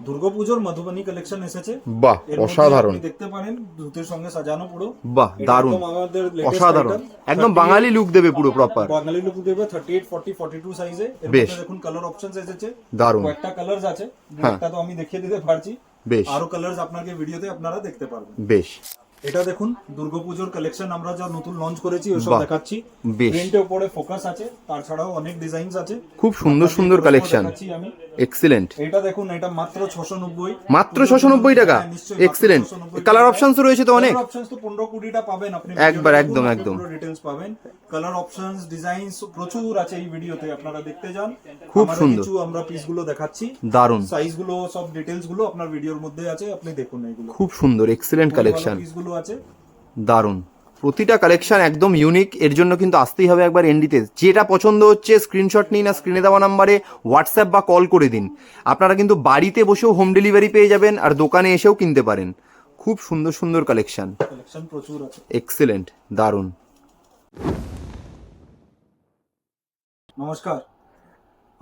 দুর্গাপূজার মধুবনী কালেকশন এসেছে। বাহ, অসাধারণ। আপনি দেখতে পারেন ধুতির সঙ্গে সাজানো পুরো। বাহ, দারুণ, অসাধারণ, একদম বাঙালি লুক দেবে পুরো প্রপার। বাঙালি লুক দেবে 38 40 42 সাইজে। এর বেশ। মধ্যে দেখুন কালার অপশনস এসেছে, দারুণ। কয়েকটা কালারস আছে, হ্যাঁ। একটা তো আমি দেখিয়ে দিতে পারছি, বেশ, আরো কালারস আপনাকে ভিডিওতে আপনারা দেখতে পারবেন। বেশ। এটা দেখুন দুর্গাপূজার কালেকশন আমরা যা নতুন লঞ্চ করেছি ওসব বাহ, দেখাচ্ছি। বেশ। প্রিন্টের উপরে ফোকাস আছে, তাছাড়াও অনেক ডিজাইনস আছে, খুব সুন্দর সুন্দর কালেকশন, দেখাচ্ছি আমি। এক্সিলেন্ট। এটা দেখুন, এটা মাত্র 690, মাত্র 690 টাকা, এক্সিলেন্ট। কালার অপশনস রয়েছে তো অনেক, অপশনস তো 15-20টা পাবেন আপনি একবার, একদম একদম পুরো ডিটেইলস পাবেন। কালার অপশনস ডিজাইনস প্রচুর আছে এই ভিডিওতে, আপনারা দেখতে যান। খুব আমরা সুন্দর। কিছু আমরা পিসগুলো দেখাচ্ছি, দারুণ, সাইজ গুলো সব ডিটেইলস গুলো আপনার ভিডিওর মধ্যে আছে, আপনি দেখুন এগুলো। খুব সুন্দর, এক্সিলেন্ট কালেকশন, পিসগুলো আছে দারুণ। প্রতিটা কালেকশন একদম ইউনিক, এর জন্য কিন্তু আসতেই হবে একবার এনডিতে। যেটা পছন্দ হচ্ছে স্ক্রিনশট নিন, আর স্ক্রিনে দেওয়া নাম্বারে হোয়াটসঅ্যাপ বা কল করে দিন। আপনারা কিন্তু বাড়িতে বসেও হোম ডেলিভারি পেয়ে যাবেন, আর দোকানে এসেও কিনতে পারেন। খুব সুন্দর সুন্দর কালেকশন প্রচুর আছে, এক্সিলেন্ট, দারুণ। নমস্কার,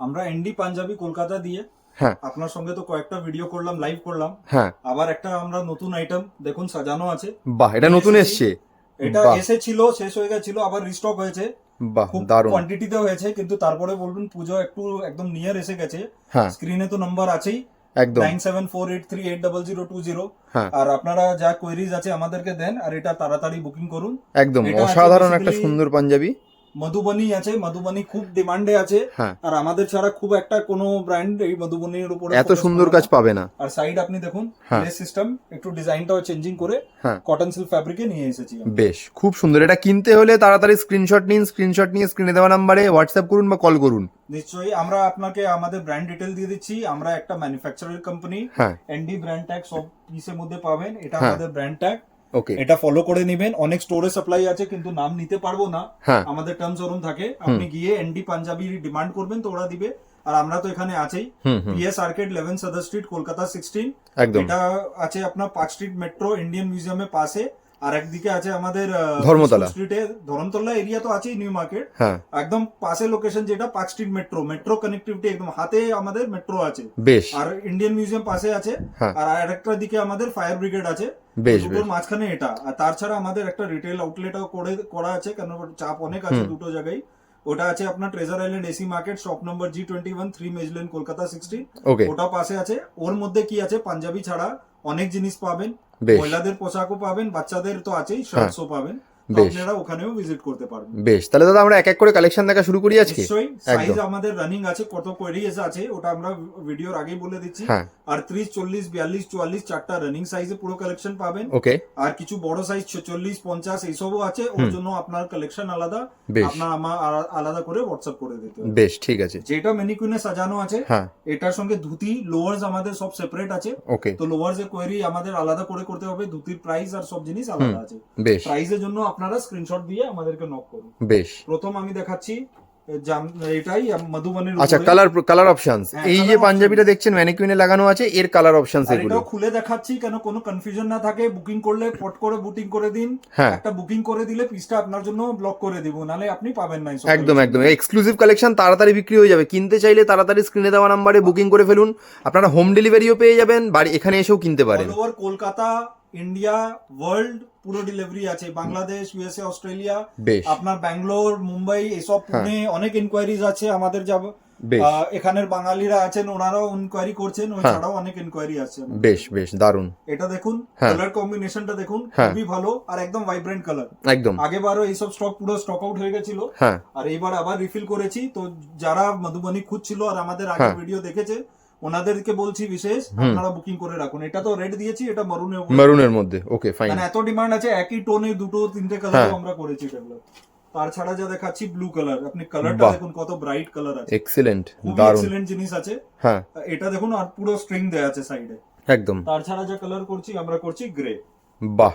আমরা এনডি পাঞ্জাবি কলকাতা দিয়ে হ্যাঁ, আপনার সঙ্গে তো কয়েকটা ভিডিও করলাম, লাইভ করলাম। হ্যাঁ, আবার একটা আমরা নতুন আইটেম দেখুন সাজানো আছে। বাহ, এটা নতুন এসছে। এটা বাহ, এসেছিল, শেষ হয়ে গেছিল, আবার রিস্টক হয়েছে। বাহ, খুব দারুণ। কোয়ান্টিটিতে হয়েছে, কিন্তু তারপরে বলবেন পুজো একটু একদম নিয়ার এসে গেছে। হ্যাঁ, স্ক্রিনে তো নাম্বার আছেই, একদম। 9748380020। হ্যাঁ, আর আপনারা যা কোয়েরিজ আছে আমাদেরকে দেন, আর এটা তাড়াতাড়ি বুকিং করুন। একদম এটা আছে অসাধারণ একটা basically সুন্দর পাঞ্জাবি। মধুবনী আছে, মধুবনী খুব ডিমান্ডে আছে। হ্যাঁ, আর আমাদের ছাড়া খুব একটা কোনো ব্র্যান্ড এই মধুবনীর উপরে এত focus সুন্দর করে কাজ না। পাবে না। আর সাইড আপনি দেখুন, হ্যাঁ। লেস সিস্টেম, একটু ডিজাইনটাও চেঞ্জিং করে হ্যাঁ, কটন সিল্ক ফ্যাব্রিকে নিয়ে এসেছি আমি। বেশ, খুব সুন্দর। এটা কিনতে হলে তাড়াতাড়ি স্ক্রিনশট নিন, স্ক্রিনশট নিয়ে স্ক্রিনে দেওয়া নাম্বারে হোয়াটসঅ্যাপ করুন বা কল করুন। নিশ্চয়ই, আমরা আপনাকে আমাদের ব্র্যান্ড ডিটেল দিয়ে দিচ্ছি। আমরা একটা ম্যানুফ্যাকচারার কোম্পানি, হ্যাঁ, এনডি ব্র্যান্ড ট্যাগ সব পিসের মধ্যে পাবেন। এটা হ্যাঁ। আমাদের ব্র্যান্ড ট্যাগ, ওকে। এটা ফলো করে নেবেন। অনেক স্টোরে সাপ্লাই আছে, কিন্তু নাম নিতে পারবো না, হ্যাঁ, আমাদের টার্মস ওরম থাকে। আপনি গিয়ে এনডি পাঞ্জাবি ডিমান্ড করবেন তো ওরা দিবে। আর আমরা তো এখানে আছেই, পিএস আর্কেড 11 সাদার স্ট্রিট, কলকাতা 16। একদম। এটা আছে আপনার পার্ক স্ট্রিট মেট্রো ইন্ডিয়ান মিউজিয়ামের পাশে। আর একদিকে আছে আমাদের ধর্মতলা স্ট্রিটে, ধরমতলা এরিয়া তো আছেই, নিউ মার্কেট হ্যাঁ, একদম পাশে লোকেশন, যেটা park street metro. Metro connectivity একদম হাতে আমাদের মেট্রো আছে। বেশ। আর ইন্ডিয়ান মিউজিয়াম পাশে আছে। হ্যাঁ, আর আরেকটা দিকে আমাদের ফায়ার ব্রিগেড আছে। বেশ, দুটোর বেশ। মাঝখানে এটা। আর তাছাড়া আমাদের একটা রিটেল আউটলেটও করা আছে, কেন চাপ অনেক আছে দুটো জায়গায়। ওটা আছে আপনার treasure island AC market, shop number G21, 3 Madge Lane, Kolkata 16। Okay, ওটা পাশে আছে। ওর মধ্যে কি আছে, পাঞ্জাবি ছাড়া অনেক জিনিস পাবেন। বেশ, মহিলাদের পোশাকও পাবেন, বাচ্চাদের তো আছেই, হ্যাঁ, শার্টসও পাবেন। তো বেশ। আপনারা ওখানেও ভিজিট করতে পারবেন। বেশ, তাহলে দাদা আমরা এক এক করে কালেকশন দেখা শুরু করি আজকে। নিশ্চয়ই, সাইজ একদম। আমাদের রানিং আছে, কত কোয়েরিজ আছে ওটা আমরা ভিডিওর আগেই বলে দিচ্ছি। হ্যাঁ, 38, 40, 42, 44 চারটা রানিং সাইজে পুরো কালেকশন পাবেন। ওকে, আর কিছু বড় সাইজ 46, 50 এইসবও আছে। ওর জন্য আপনার কালেকশন আলাদা, বেশ, আপনার আমার আলাদা করে হোয়াটসঅ্যাপ করে দিতে হবে। বেশ, ঠিক আছে। যেটা ম্যানিকুইনে সাজানো আছে, হ্যাঁ, এটার সঙ্গে ধুতি লোয়ার্স আমাদের সব সেপারেট আছে। ওকে, তো লোয়ার্স এর কোয়েরি আমাদের আলাদা করে করতে হবে, ধুতির প্রাইস আর সব জিনিস আলাদা আছে। বেশ, প্রাইসের জন্য আপনারা স্ক্রিনশট দিয়ে আমাদেরকে নক করুন। বেশ। প্রথম আমি দেখাচ্ছি এটাই মধুবনের আচ্ছা, উপরে। Colour options. হ্যাঁ, এই colour যে options। পাঞ্জাবিটা দেখছেন ম্যানিকুইনে লাগানো আছে, এর কালার অপশনস আর এগুলো। এটাও খুলে দেখাচ্ছি, কেন কোনো কনফিউশন না থাকে। বুকিং করলে পট করে বুকিং করে দিন। হ্যাঁ, একটা বুকিং করে দিলে পিসটা আপনার জন্য ব্লক করে দিব, নালে আপনি পাবেন না। একদম একদম এক্সক্লুসিভ কালেকশন, তাড়াতাড়ি বিক্রি হয়ে যাবে। কিনতে চাইলে তাড়াতাড়ি স্ক্রিনে দেওয়া নাম্বারে বুকিং করে ফেলুন। আপনারা হোম ডেলিভারিও পেয়ে যাবেন, বাড়ি এখানে এসেও কিনতে পারেন। All over Kolkata, India, world পুরো ডেলিভারি আছে। বাংলাদেশ, ইউএসএ, অস্ট্রেলিয়া, বেশ, আপনার ব্যাঙ্গালোর, মুম্বাই, এসব পুনে অনেক ইনকোয়ারিজ আছে আমাদের। যাব বেশ, এখানের বাঙালিরা আছেন, ওনারাও ইনকোয়ারি করছেন, ছাড়াও অনেক ইনকোয়ারি আছে। বেশ, বেশ, দারুন। এটা দেখুন, হ্যাঁ। কালার কম্বিনেশনটা দেখুন, হ্যাঁ। খুবই ভালো আর একদম ভাইব্রেন্ট কালার। একদম। আগেবারও এইসব স্টক পুরো স্টক আউট হয়ে গেছিল, হ্যাঁ, আর এইবার আবার রিফিল করেছি। তো যারা মধুবনী খুঁজছিল আর আমাদের আগে হ্যাঁ। ভিডিও দেখেছে, ওনাদেরকে বলছি বিশেষ, আপনারা বুকিং করে রাখুন। এটা তো রেড দিয়েছি, এটা মেরুনের মধ্যে। ওকে, ফাইন। মানে এত ডিমান্ড আছে, একই টোনে দুটো তিনটে কালার আমরা করেছি ডেভেলপ। তার ছাড়া যা দেখাচ্ছি ব্লু কালার, আপনি কালারটা বাহ। দেখুন কত ব্রাইট কালার আছে, এক্সিলেন্ট, খুবই দারুন। এক্সিলেন্ট জিনিস আছে। হ্যাঁ, এটা দেখুন, আর পুরো স্ট্রিং দেয়া আছে সাইডে। একদম। তার ছাড়া যা কালার করছি, আমরা করছি গ্রে। বাহ,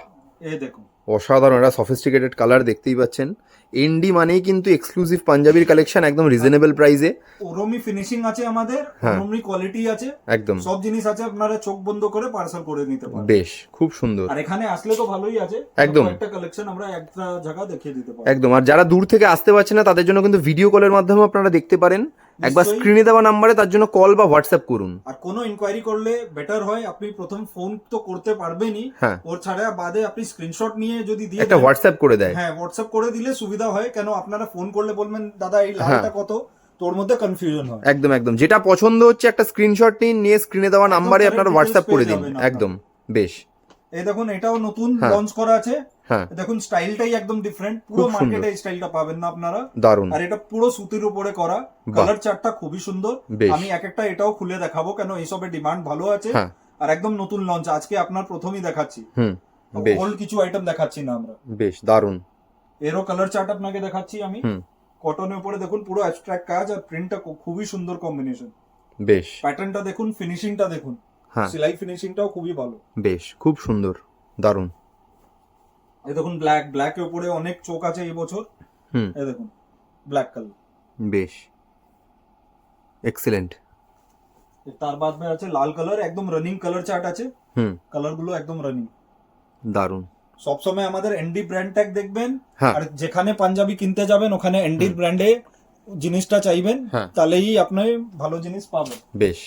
এই দেখুন, অসাধারণ। এটা সফিস্টিকেটেড কালার, দেখতেই পাচ্ছেন। এনডি মানেই কিন্তু এক্সক্লুসিভ পাঞ্জাবির কালেকশন, একদম রিজনেবল প্রাইসে। ওরমই ফিনিশিং আছে আমাদের, হ্যাঁ। ওরমই কোয়ালিটি আছে, একদম। সব জিনিস আছে। আপনারা চোখ বন্ধ করে পার্সেল করে নিতে পারেন। বেশ, খুব সুন্দর। আর এখানে আসলে তো ভালোই আছে, একদম। একটা কালেকশন আমরা একটা জায়গা দেখিয়ে দিতে পারি। একদম। আর যারা দূর থেকে আসতে পারছে না, তাদের জন্য কিন্তু ভিডিও কলের মাধ্যমে আপনারা দেখতে পারেন। একবার নিশ্চয়ই। স্ক্রিনে দেওয়া নাম্বারে তার জন্য কল বা হোয়াটসঅ্যাপ করুন। আর কোনো ইনকোয়ারি করলে বেটার হয়, আপনি প্রথম ফোন তো করতে পারবেনই, হ্যাঁ। ওর ছাড়া বাদে আপনি স্ক্রিনশট নিয়ে যদি দিয়ে একটা দেন, হোয়াটসঅ্যাপ করে দেয়। হ্যাঁ হোয়াটসঅ্যাপ করে দিলে সুবিধা হয়, কেন আপনারা ফোন করলে বলবেন দাদা এই হ্যাঁ। লালটা কত, তোর মধ্যে কনফিউশন হয়। একদম একদম, যেটা পছন্দ হচ্ছে একটা স্ক্রিনশট নিন, নিয়ে স্ক্রিনে দেওয়া একদম নাম্বারে correct আপনারা details হোয়াটসঅ্যাপ করে পেয়ে দিন। যাবেন আপনারা। একদম বেশ। এই দেখুন এটাও নতুন হ্যাঁ। লঞ্চ করা আছে। হ্যাঁ, দেখুন স্টাইলটাই একদম ডিফারেন্ট, পুরো খুব সুন্দর। মার্কেটে এই স্টাইলটা পাবেন না আপনারা। দারুণ। আর এটা পুরো সুতির উপরে করা, বাহ। কালার চার্টটা খুবই সুন্দর। বেশ। আমি এক একটা এটাও খুলে দেখাবো, কেন এইসবের ডিমান্ড ভালো আছে। হ্যাঁ। আর একদম নতুন লঞ্চ, আজকে আপনার প্রথমই দেখাচ্ছি, বেশ ওল্ড কিছু আইটেম দেখাচ্ছি না আমরা। বেশ দারুণ। এরও কালার চার্ট আপনাকে দেখাচ্ছি আমি। হুম। কটনের উপরে দেখুন পুরো অ্যাবস্ট্রাক্ট কাজ, আর প্রিন্টটা খুবই সুন্দর কম্বিনেশন। বেশ। প্যাটার্নটা দেখুন, ফিনিশিংটা দেখুন, হ্যাঁ, সেলাই ফিনিশিংটাও খুবই ভালো। বেশ খুব সুন্দর, দারুণ। এই দেখুন ব্ল্যাকের উপরে অনেক চোখ আছে এই বছর। হুম। এই দেখুন ব্ল্যাক কালার, বেশ এক্সিলেন্ট। তার বাদ মে আছে লাল কালার, একদম রানিং কালার চার্ট আছে। হুম। কালার গুলো একদম রানিং। দারুণ। সবসময় আমাদের এনডি ব্র্যান্ড ট্যাগ দেখবেন, হ্যাঁ। আর যেখানে পাঞ্জাবি কিনতে যাবেন ওখানে এনডির ব্র্যান্ডে জিনিসটা চাইবেন, হ্যাঁ। তাহলেই আপনি ভালো জিনিস পাবেন। বেশ।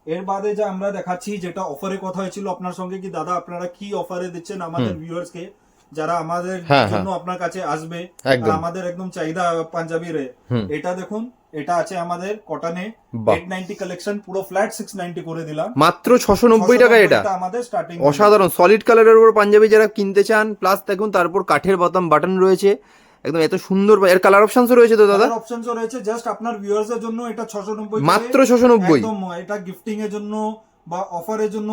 এর বাদে যা আমরা দেখাচ্ছি, যেটা অফারে কথা হয়েছিল আপনার সঙ্গে, কি দাদা আপনারা কি অফারে দিচ্ছেন আমাদের ভিউয়ার্স কে, যারা আমাদের হ্যাঁ, জন্য আপনার কাছে আসবে, একদম। আর আমাদের একদম চাহিদা পাঞ্জাবি রে। হুম। এটা দেখুন, এটা আছে আমাদের কটনে বাহ। 890 কালেকশন, পুরো ফ্ল্যাট 690 করে দিলাম। মাত্র 690 টাকা এটা। আমাদের স্টার্টিং অসাধারণ সলিড কালারের উপর পাঞ্জাবি যারা কিনতে চান, প্লাস দেখুন তারপর কাঠের বাটন রয়েছে, একদম এত সুন্দর। এর কালার অপশনসও রয়েছে তো দাদা? অপশনসও রয়েছে, জাস্ট আপনার ভিউয়ার্স এর জন্য এটা 690 মাত্র 690। একদম, এটা গিফটিং এর জন্য বা অফারের জন্য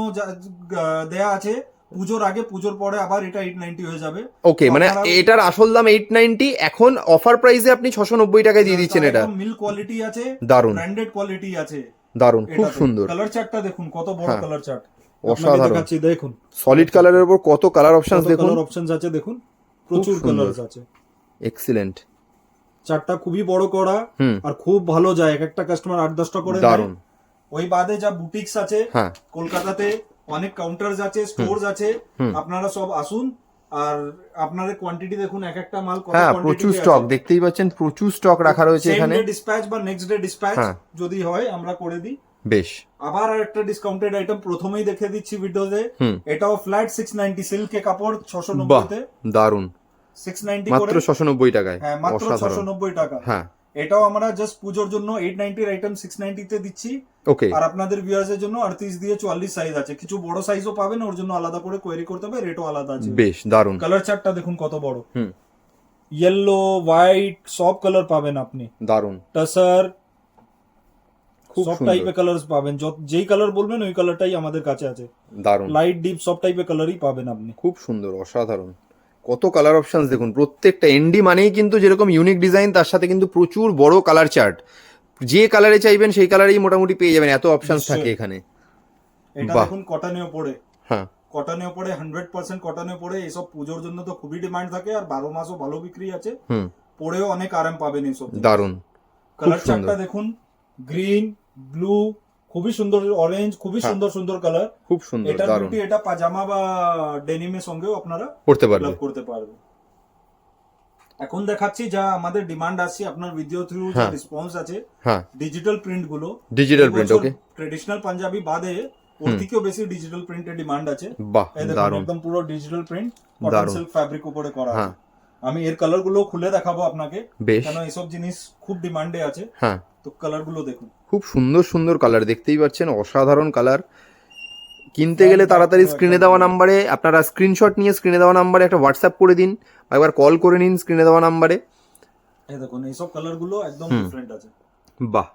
দেয়া আছে। পুজোর আগে পুজোর পরে আবার এটা 890 হয়ে যাবে। ওকে, মানে এটার আসল দাম 890, এখন অফার প্রাইসে আপনি 690 টাকায় দিয়ে দিচ্ছেন এটা। মিল কোয়ালিটি আছে, দারুণ। ব্র্যান্ডেড কোয়ালিটি আছে। দারুণ, খুব সুন্দর। কালার চার্টটা দেখুন কত বড় হ্যাঁ। কালার চার্ট, অসাধারণ। দেখাচ্ছি দেখুন। সলিড কালারের উপর কত কালার অপশনস দেখুন। কালার অপশনস আছে দেখুন, প্রচুর সুন্দর। কালারস আছে। এক্সিলেন্ট। চার্টটা খুবই বড় করা, হুম। আর খুব ভালো যায়, এক একটা কাস্টমার 8-10টা করে নেয়। দারুণ। ওই বাদে যা বুটিক্স আছে হ্যাঁ। কলকাতাতে, অনেক কাউন্টার্স আছে, স্টোরস আছে, আপনারা সব আসুন। আর আপনাদের কোয়ান্টিটি দেখুন, এক একটা মাল কত হ্যাঁ, quantity প্রচুর আছে। স্টক দেখতেই পাচ্ছেন, প্রচুর স্টক রাখা রয়েছে Same এখানে। day dispatch বা নেক্সট ডে ডিসপ্যাচ হ্যাঁ। যদি হয় আমরা করে দিই। বেশ। আবার একটা ডিসকাউন্টেড আইটেম প্রথমেই দেখে দিচ্ছি ভিডিওতে। হুম। এটাও ফ্ল্যাট 690 সিল্কের কাপড়, বাহ, 690 তে দারুণ। 690 মাত্র করে। 690 টাকায়। হ্যাঁ, মাত্র অসাধারণ। 690 টাকা। হ্যাঁ। এটাও আমরা জাস্ট পুজোর জন্য 890 এর আইটেম 690 তে দিচ্ছি। ওকে। আর আপনাদের ভিউয়ার্স এর জন্য 38 দিয়ে 44 সাইজ আছে, কিছু বড় সাইজও পাবেন, ওর জন্য আলাদা করে কোয়েরি করতে হবে, রেটও আলাদা আছে। বেশ দারুণ। কালার চার্টটা দেখুন কত বড়, হুম। ইয়েলো, হোয়াইট সব কালার পাবেন আপনি, দারুণ। টাসার খুব সব সুন্দর। টাইপের কালারস পাবেন, যেই কালার বলবেন ওই কালারটাই আমাদের কাছে আছে। দারুণ। লাইট ডিপ সব টাইপের কালারই পাবেন আপনি। খুব সুন্দর, অসাধারণ। কত কালার অপশনস দেখুন, প্রত্যেকটা এনডি মানেই কিন্তু যেরকম ইউনিক ডিজাইন, তার সাথে কিন্তু প্রচুর বড় কালার চার্ট। যে কালারে চাইবেন সেই কালারেই মোটামুটি পেয়ে যাবেন, এত অপশনস নিশ্চয়ই। থাকে এখানে। এটা বাহ। দেখুন কটনে উপরে, হ্যাঁ। কটনে উপরে 100% কটনে উপরে, এসব পুজোর জন্য তো খুবই ডিমান্ড থাকে, আর 12 মাসও ভালো বিক্রি আছে। হুম। পরেও অনেক আরাম পাবেন এইসব। দারুণ। কালার সুন্দর। চার্টটা দেখুন, গ্রিন, ব্লু, খুবই সুন্দর, অরেঞ্জ, খুবই হ্যাঁ। সুন্দর সুন্দর কালার। খুব সুন্দর, এটা দারুণ। বিউটি, এটা পাজামা বা ডেনিমের সঙ্গেও আপনারা করতে পারবে। ক্লাব করতে পারবেন। এখন দেখাচ্ছি যা আমাদের ডিমান্ড আসছে আপনার ভিডিও থ্রু, যা হ্যাঁ। রেসপন্স আছে, হ্যাঁ। ডিজিটাল প্রিন্ট গুলো। ডিজিটাল প্রিন্ট, ওকে। ট্রেডিশনাল পাঞ্জাবি বাদে ওর থেকেও বেশি ডিজিটাল প্রিন্টের ডিমান্ড আছে। বাহ, এই দেখুন দারুণ। একদম পুরো ডিজিটাল প্রিন্ট, কটন দারুণ। সিল্ক ফ্যাব্রিক উপরে করা হ্যাঁ। আছে। আমি এর কালার গুলো খুলে দেখাবো আপনাকে, বেশ। কেন এইসব জিনিস খুব ডিমান্ডে আছে। হ্যাঁ। তো কালার গুলো দেখুন, খুব সুন্দর সুন্দর কালার দেখতেই পাচ্ছেন, অসাধারণ কালার। কিনতে গেলে তাড়াতাড়ি স্ক্রিনে দেওয়া নাম্বারে আপনারা স্ক্রিনশট নিয়ে স্ক্রিনে দেওয়া নাম্বারে একটা হোয়াটসঅ্যাপ করে দিন, বা একবার কল করে নিন স্ক্রিনে দেওয়া নাম্বারে। এই দেখুন এইসব কালার গুলো একদম ডিফারেন্ট আছে। বাহ,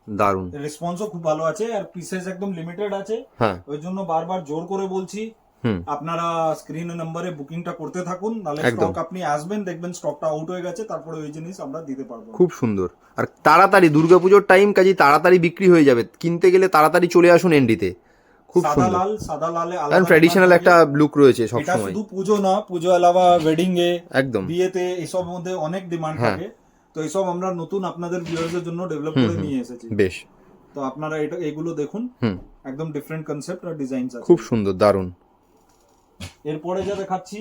দারুণ। রেসপন্সও খুব ভালো আছে, আর পিসেস একদম লিমিটেড আছে। হ্যাঁ। ওই জন্য বারবার জোর করে বলছি, হুম। আপনারা স্ক্রিন নাম্বারে বুকিংটা করতে থাকুন, নালে একদম। স্টক আপনি আসবেন দেখবেন স্টকটা আউট হয়ে গেছে, তারপরে ওই জিনিস আমরা দিতে পারবো। খুব সুন্দর, আর তাড়াতাড়ি দুর্গাপুজোর টাইম, কাজেই তাড়াতাড়ি বিক্রি হয়ে যাবে। কিনতে গেলে তাড়াতাড়ি চলে আসুন এনডিতে। খুব সুন্দর, সাদা লালে কারণ ট্র্যাডিশনাল একটা লুক রয়েছে এটা সবসময়। শুধু পুজো না, পুজো এলাবা ওয়েডিং এ, একদম। বিয়েতে এসব মধ্যে অনেক ডিমান্ড হ্যাঁ। থাকে। তো এইসব আমরা নতুন আপনাদের ভিউয়ার্স এর জন্য ডেভেলপ করে নিয়ে এসেছি। বেশ। তো আপনারা এটা এগুলো দেখুন, হুম। একদম ডিফারেন্ট কনসেপ্ট আর ডিজাইনস আছে। খুব সুন্দর, দারুণ। এরপরে যা দেখাচ্ছি,